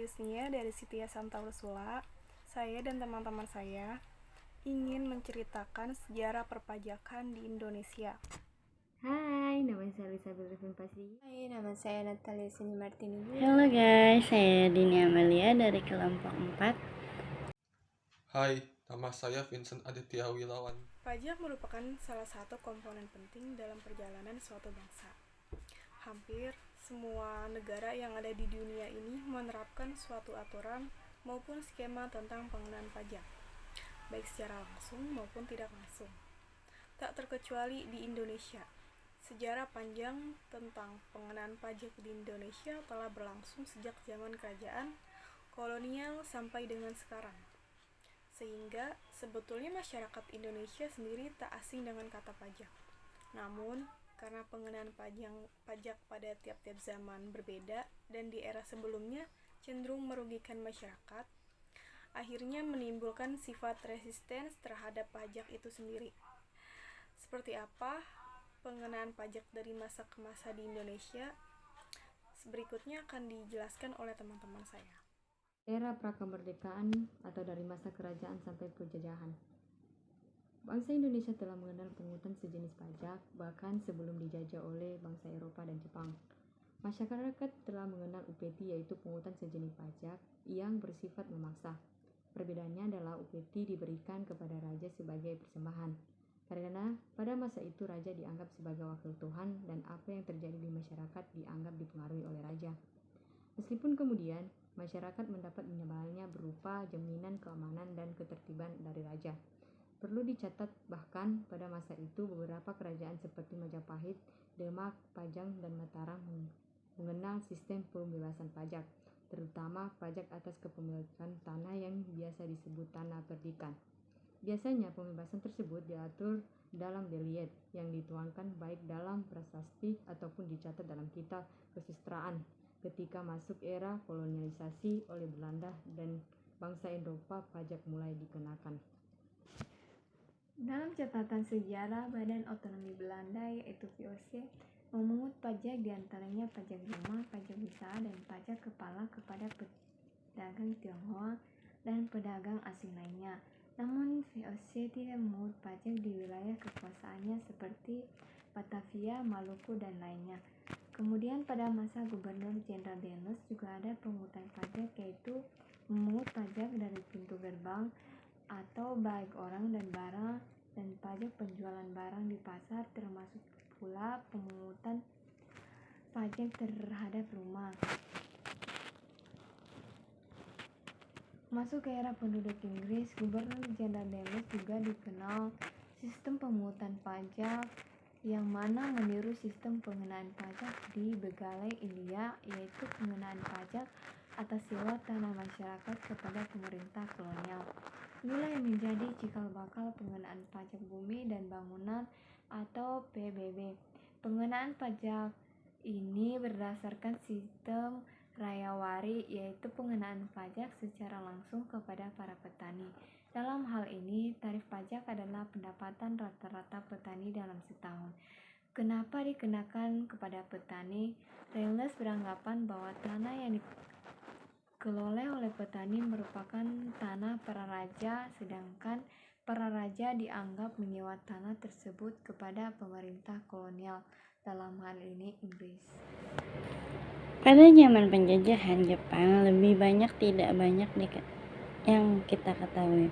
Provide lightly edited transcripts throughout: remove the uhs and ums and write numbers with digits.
Yusnia dari Sitia Santa Ursula. Saya dan teman-teman saya ingin menceritakan sejarah perpajakan di Indonesia. Hai, nama saya Elizabeth Pasri. Hai, nama saya Natalia Sini Martini. Halo guys, saya Dini Amelia dari kelompok 4. Hai, nama saya Vincent Aditya Wilawan. Pajak merupakan salah satu komponen penting dalam perjalanan suatu bangsa. Hampir semua negara yang ada di dunia ini menerapkan suatu aturan maupun skema tentang pengenaan pajak, baik secara langsung maupun tidak langsung. Tak terkecuali di Indonesia. Sejarah panjang tentang pengenaan pajak di Indonesia telah berlangsung sejak zaman kerajaan kolonial sampai dengan sekarang. Sehingga sebetulnya masyarakat Indonesia sendiri tak asing dengan kata pajak. Namun, karena pengenaan pajak pada tiap-tiap zaman berbeda dan di era sebelumnya cenderung merugikan masyarakat, akhirnya menimbulkan sifat resisten terhadap pajak itu sendiri. Seperti apa pengenaan pajak dari masa ke masa di Indonesia? Berikutnya akan dijelaskan oleh teman-teman saya. Era prakemerdekaan atau dari masa kerajaan sampai penjajahan. Bangsa Indonesia telah mengenal pungutan sejenis pajak bahkan sebelum dijajah oleh bangsa Eropa dan Jepang. Masyarakat telah mengenal UPT, yaitu pungutan sejenis pajak yang bersifat memaksa. Perbedaannya adalah UPT diberikan kepada raja sebagai persembahan. Karena pada masa itu raja dianggap sebagai wakil Tuhan dan apa yang terjadi di masyarakat dianggap dipengaruhi oleh raja. Meskipun kemudian masyarakat mendapat imbalannya berupa jaminan keamanan dan ketertiban dari raja. Perlu dicatat bahkan pada masa itu beberapa kerajaan seperti Majapahit, Demak, Pajang, dan Mataram mengenal sistem pembebasan pajak, terutama pajak atas kepemilikan tanah yang biasa disebut tanah perdikan. Biasanya pembebasan tersebut diatur dalam deliet yang dituangkan baik dalam prasasti ataupun dicatat dalam kitab kesusastraan ketika masuk era kolonialisasi oleh Belanda dan bangsa Eropa. Pajak mulai dikenakan. Dalam catatan sejarah, Badan Otonomi Belanda yaitu VOC memungut pajak diantaranya pajak rumah, pajak usaha, dan pajak kepala kepada pedagang Tionghoa dan pedagang asing lainnya. Namun VOC tidak memungut pajak di wilayah kekuasaannya seperti Batavia, Maluku, dan lainnya. Kemudian pada masa Gubernur Jenderal Denus juga ada pungutan pajak, yaitu memungut pajak dari pintu gerbang atau baik orang dan barang, dan pajak penjualan barang di pasar, termasuk pula pemungutan pajak terhadap rumah. Masuk ke era penduduk Inggris, Gubernur Jenderal Denus juga dikenal sistem pemungutan pajak yang mana meniru sistem pengenaan pajak di Begale, India, yaitu pengenaan pajak atas sewa tanah masyarakat kepada pemerintah kolonial. Inilah yang menjadi cikal bakal pengenaan pajak bumi dan bangunan atau PBB. Pengenaan pajak ini berdasarkan sistem rayawari, yaitu pengenaan pajak secara langsung kepada para petani. Dalam hal ini, tarif pajak adalah pendapatan rata-rata petani dalam setahun. Kenapa dikenakan kepada petani? Reles beranggapan bahwa tanah yang dikelola oleh petani merupakan tanah para raja, sedangkan para raja dianggap menyewa tanah tersebut kepada pemerintah kolonial, dalam hal ini Inggris. Pada zaman penjajahan Jepang lebih banyak tidak banyak yang kita ketahui.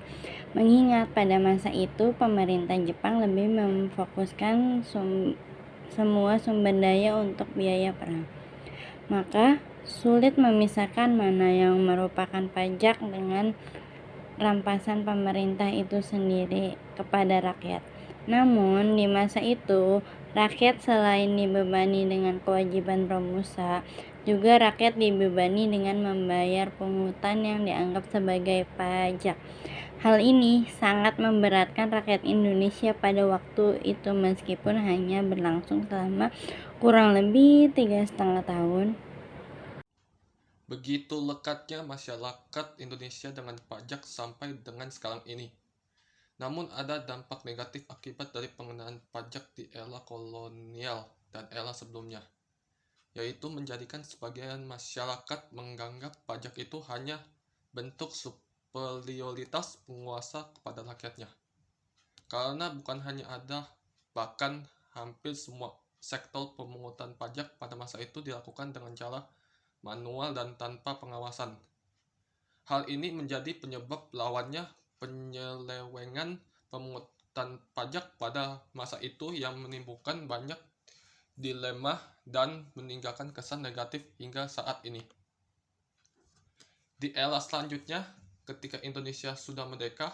Mengingat pada masa itu pemerintah Jepang lebih memfokuskan semua sumber daya untuk biaya perang. Maka sulit memisahkan mana yang merupakan pajak dengan rampasan pemerintah itu sendiri kepada rakyat. Namun di masa itu rakyat selain dibebani dengan kewajiban romusa, juga rakyat dibebani dengan membayar pungutan yang dianggap sebagai pajak. Hal ini sangat memberatkan rakyat Indonesia pada waktu itu meskipun hanya berlangsung selama kurang lebih 3,5 tahun. Begitu lekatnya masyarakat Indonesia dengan pajak sampai dengan sekarang ini. Namun ada dampak negatif akibat dari pengenaan pajak di era kolonial dan era sebelumnya. yaitu menjadikan sebagian masyarakat menganggap pajak itu hanya bentuk superioritas penguasa kepada rakyatnya. Karena bukan hanya ada, bahkan hampir semua sektor pemungutan pajak pada masa itu dilakukan dengan cara manual dan tanpa pengawasan. Hal ini menjadi penyebab lawannya penyelewengan pemungutan pajak pada masa itu yang menimbulkan banyak dilema dan meninggalkan kesan negatif hingga saat ini. Di era selanjutnya, ketika Indonesia sudah merdeka,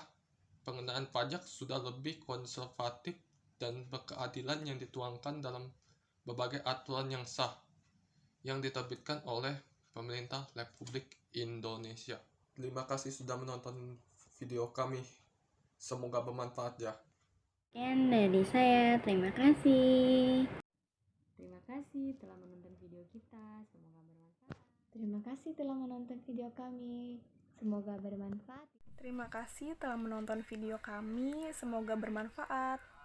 pengenaan pajak sudah lebih konservatif dan berkeadilan yang dituangkan dalam berbagai aturan yang sah yang diterbitkan oleh pemerintah Republik Indonesia. Terima kasih sudah menonton video kami. Semoga bermanfaat ya. Sekian dari saya, terima kasih. Terima kasih telah menonton video kita. Semoga bermanfaat. Terima kasih telah menonton video kami. Semoga bermanfaat. Terima kasih telah menonton video kami. Semoga bermanfaat.